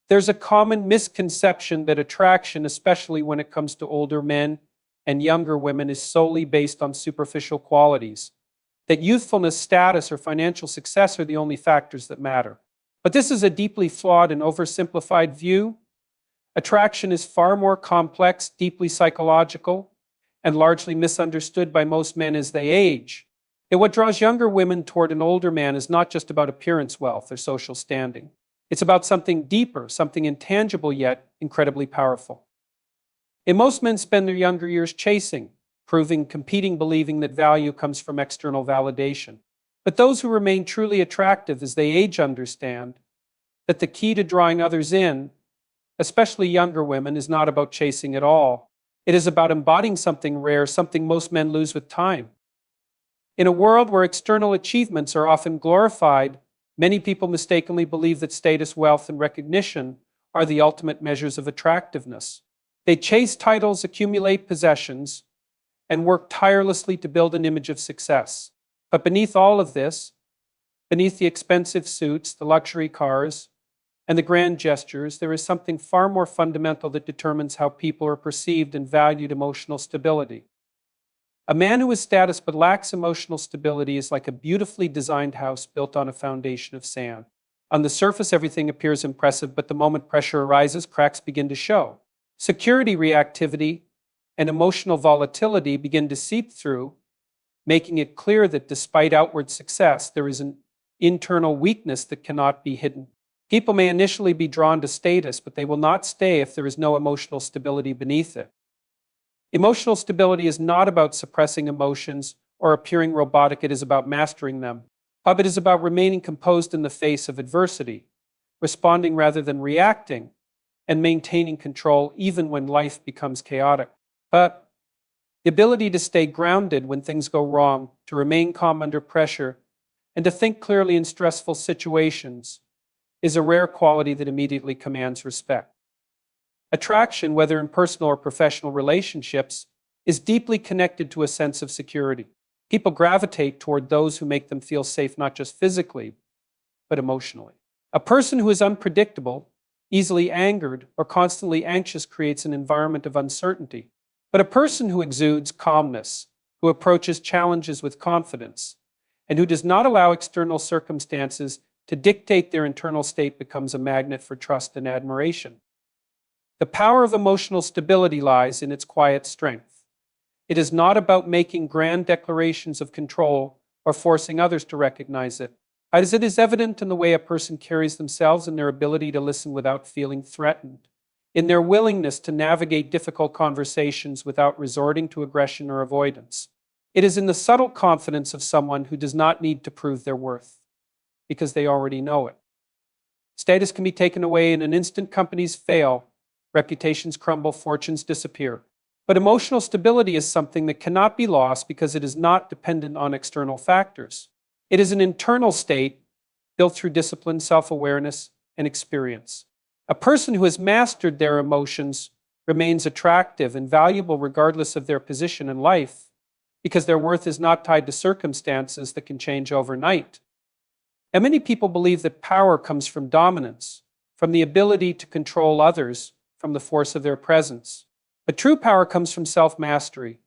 There's a common misconception that attraction, especially when it comes to older men and younger women, is solely based on superficial qualities, that youthfulness, status, or financial success are the only factors that matter. But this is a deeply flawed and oversimplified view. Attraction is far more complex, deeply psychological, and largely misunderstood by most men as they age. And what draws younger women toward an older man is not just about appearance, wealth, or social standing. It's about something deeper, something intangible yet incredibly powerful. And most men spend their younger years chasing, proving, competing, believing that value comes from external validation. But those who remain truly attractive as they age understand that the key to drawing others in, especially younger women, is not about chasing at all. It is about embodying something rare, something most men lose with time. In a world where external achievements are often glorified, many people mistakenly believe that status, wealth, and recognition are the ultimate measures of attractiveness. They chase titles, accumulate possessions, and work tirelessly to build an image of success. But beneath all of this, beneath the expensive suits, the luxury cars, and the grand gestures, there is something far more fundamental that determines how people are perceived and valued: emotional stability. A man who has status but lacks emotional stability is like a beautifully designed house built on a foundation of sand. On the surface, everything appears impressive, but the moment pressure arises, cracks begin to show. Security, reactivity, and emotional volatility begin to seep through, making it clear that despite outward success, there is an internal weakness that cannot be hidden. People may initially be drawn to status, but they will not stay if there is no emotional stability beneath it. Emotional stability is not about suppressing emotions or appearing robotic. It is about mastering them. It is about remaining composed in the face of adversity, responding rather than reacting, and maintaining control even when life becomes chaotic. But the ability to stay grounded when things go wrong, to remain calm under pressure, and to think clearly in stressful situations is a rare quality that immediately commands respect. Attraction, whether in personal or professional relationships, is deeply connected to a sense of security. People gravitate toward those who make them feel safe, not just physically, but emotionally. A person who is unpredictable, easily angered, or constantly anxious creates an environment of uncertainty. But a person who exudes calmness, who approaches challenges with confidence, and who does not allow external circumstances to dictate their internal state becomes a magnet for trust and admiration. The power of emotional stability lies in its quiet strength. It is not about making grand declarations of control or forcing others to recognize it, as it is evident in the way a person carries themselves, in their ability to listen without feeling threatened, in their willingness to navigate difficult conversations without resorting to aggression or avoidance. It is in the subtle confidence of someone who does not need to prove their worth, because they already know it. Status can be taken away in an instant. Companies fail, reputations crumble, fortunes disappear. But emotional stability is something that cannot be lost because it is not dependent on external factors. It is an internal state built through discipline, self-awareness, and experience. A person who has mastered their emotions remains attractive and valuable regardless of their position in life, because their worth is not tied to circumstances that can change overnight. And many people believe that power comes from dominance, from the ability to control others, from the force of their presence. But true power comes from self-mastery.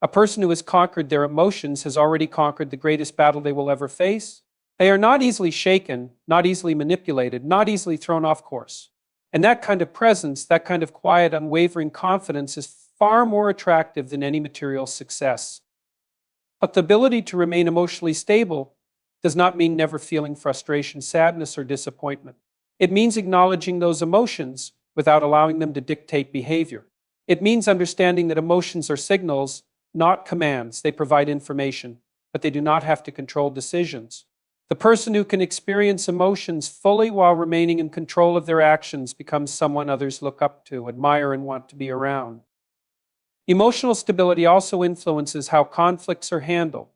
A person who has conquered their emotions has already conquered the greatest battle they will ever face. They are not easily shaken, not easily manipulated, not easily thrown off course. And that kind of presence, that kind of quiet, unwavering confidence is far more attractive than any material success. But the ability to remain emotionally stable does not mean never feeling frustration, sadness, or disappointment. It means acknowledging those emotions without allowing them to dictate behavior. It means understanding that emotions are signals, not commands. They provide information, but they do not have to control decisions. The person who can experience emotions fully while remaining in control of their actions becomes someone others look up to, admire, and want to be around. Emotional stability also influences how conflicts are handled.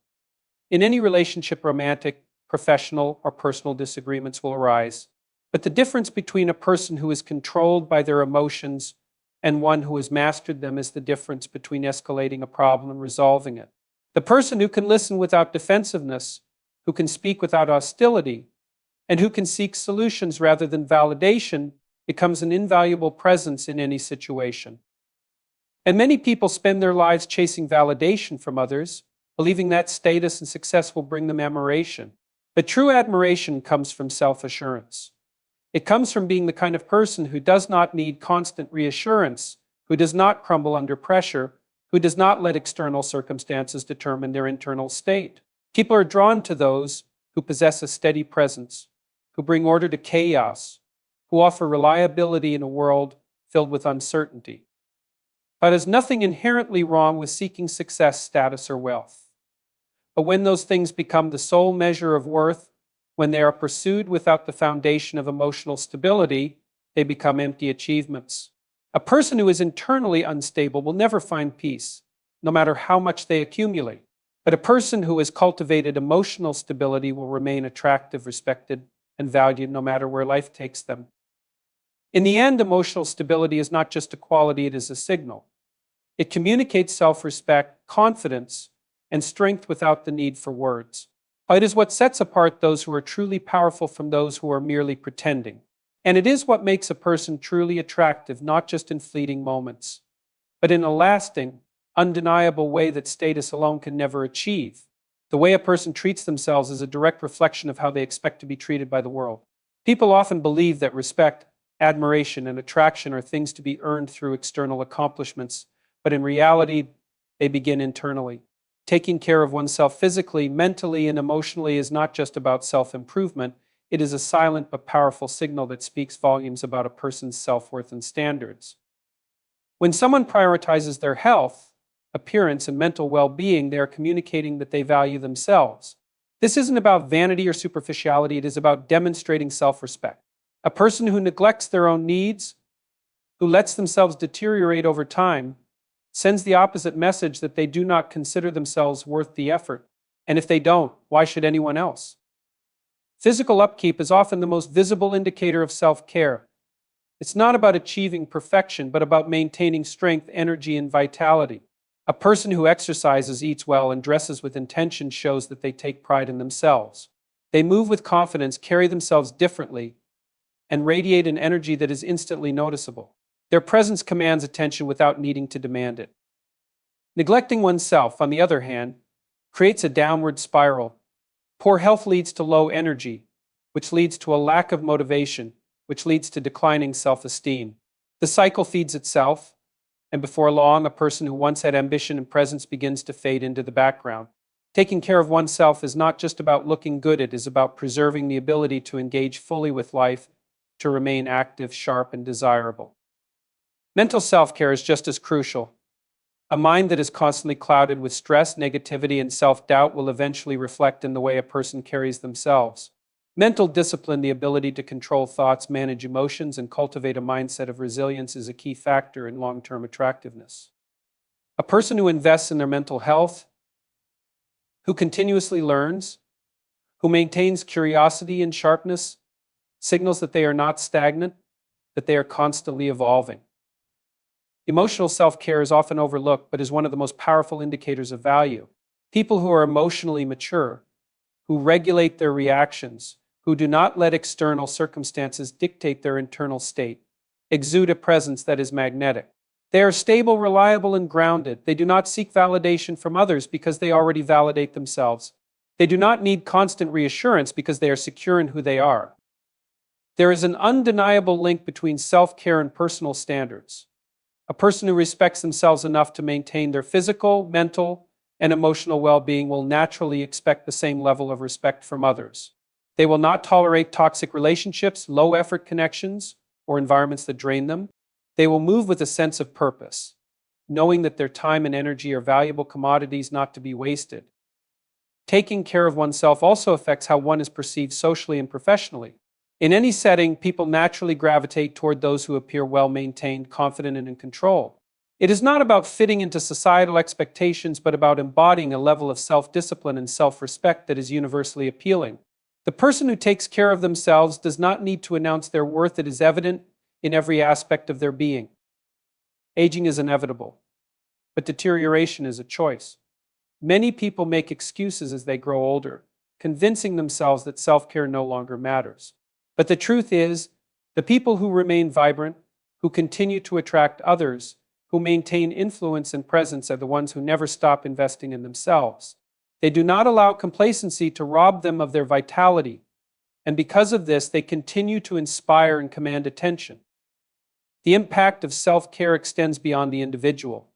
In any relationship, romantic, professional, or personal disagreements will arise. But the difference between a person who is controlled by their emotions and one who has mastered them is the difference between escalating a problem and resolving it. The person who can listen without defensiveness, who can speak without hostility, and who can seek solutions rather than validation becomes an invaluable presence in any situation. And many people spend their lives chasing validation from others, believing that status and success will bring them admiration. But true admiration comes from self-assurance. It comes from being the kind of person who does not need constant reassurance, who does not crumble under pressure, who does not let external circumstances determine their internal state. People are drawn to those who possess a steady presence, who bring order to chaos, who offer reliability in a world filled with uncertainty. But there's nothing inherently wrong with seeking success, status, or wealth. But when those things become the sole measure of worth, when they are pursued without the foundation of emotional stability, they become empty achievements. A person who is internally unstable will never find peace, no matter how much they accumulate. But a person who has cultivated emotional stability will remain attractive, respected, and valued no matter where life takes them. In the end, emotional stability is not just a quality, it is a signal. It communicates self-respect, confidence, and strength without the need for words. It is what sets apart those who are truly powerful from those who are merely pretending. And it is what makes a person truly attractive, not just in fleeting moments, but in a lasting, undeniable way that status alone can never achieve. The way a person treats themselves is a direct reflection of how they expect to be treated by the world. People often believe that respect, admiration, and attraction are things to be earned through external accomplishments, but in reality, they begin internally. Taking care of oneself physically, mentally, and emotionally is not just about self-improvement. It is a silent but powerful signal that speaks volumes about a person's self-worth and standards. When someone prioritizes their health, appearance, and mental well-being, they are communicating that they value themselves. This isn't about vanity or superficiality, it is about demonstrating self-respect. A person who neglects their own needs, who lets themselves deteriorate over time, sends the opposite message that they do not consider themselves worth the effort. And if they don't, why should anyone else? Physical upkeep is often the most visible indicator of self-care. It's not about achieving perfection, but about maintaining strength, energy, and vitality. A person who exercises, eats well, and dresses with intention shows that they take pride in themselves. They move with confidence, carry themselves differently, and radiate an energy that is instantly noticeable. Their presence commands attention without needing to demand it. Neglecting oneself, on the other hand, creates a downward spiral. Poor health leads to low energy, which leads to a lack of motivation, which leads to declining self-esteem. The cycle feeds itself, and before long, a person who once had ambition and presence begins to fade into the background. Taking care of oneself is not just about looking good, it is about preserving the ability to engage fully with life, to remain active, sharp, and desirable. Mental self-care is just as crucial. A mind that is constantly clouded with stress, negativity, and self-doubt will eventually reflect in the way a person carries themselves. Mental discipline, the ability to control thoughts, manage emotions, and cultivate a mindset of resilience is a key factor in long-term attractiveness. A person who invests in their mental health, who continuously learns, who maintains curiosity and sharpness, signals that they are not stagnant, that they are constantly evolving. Emotional self-care is often overlooked, but is one of the most powerful indicators of value. People who are emotionally mature, who regulate their reactions, who do not let external circumstances dictate their internal state, exude a presence that is magnetic. They are stable, reliable, and grounded. They do not seek validation from others because they already validate themselves. They do not need constant reassurance because they are secure in who they are. There is an undeniable link between self-care and personal standards. A person who respects themselves enough to maintain their physical, mental, and emotional well-being will naturally expect the same level of respect from others. They will not tolerate toxic relationships, low-effort connections, or environments that drain them. They will move with a sense of purpose, knowing that their time and energy are valuable commodities not to be wasted. Taking care of oneself also affects how one is perceived socially and professionally. In any setting, people naturally gravitate toward those who appear well-maintained, confident, and in control. It is not about fitting into societal expectations, but about embodying a level of self-discipline and self-respect that is universally appealing. The person who takes care of themselves does not need to announce their worth. It is evident in every aspect of their being. Aging is inevitable, but deterioration is a choice. Many people make excuses as they grow older, convincing themselves that self-care no longer matters. But the truth is The people who remain vibrant, who continue to attract others, who maintain influence and presence are the ones who never stop investing in themselves. They do not allow complacency to rob them of their vitality, and because of this, they continue to inspire and command attention. The impact of self-care extends beyond the individual.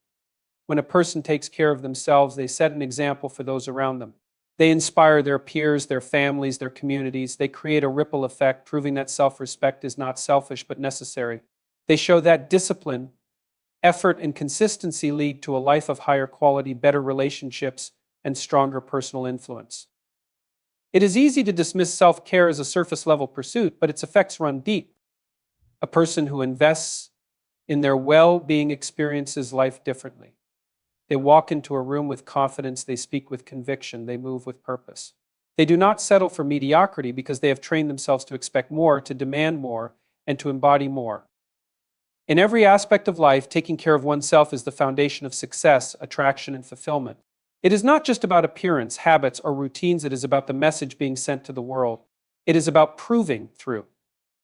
When a person takes care of themselves, they set an example for those around them. They inspire their peers, their families, their communities. They create a ripple effect, proving that self-respect is not selfish but necessary. They show that discipline, effort, and consistency lead to a life of higher quality, better relationships, and stronger personal influence. It is easy to dismiss self-care as a surface-level pursuit, but its effects run deep. A person who invests in their well-being experiences life differently. They walk into a room with confidence, they speak with conviction, they move with purpose. They do not settle for mediocrity because they have trained themselves to expect more, to demand more, and to embody more. In every aspect of life, taking care of oneself is the foundation of success, attraction, and fulfillment. It is not just about appearance, habits, or routines. It is about the message being sent to the world. It is about proving through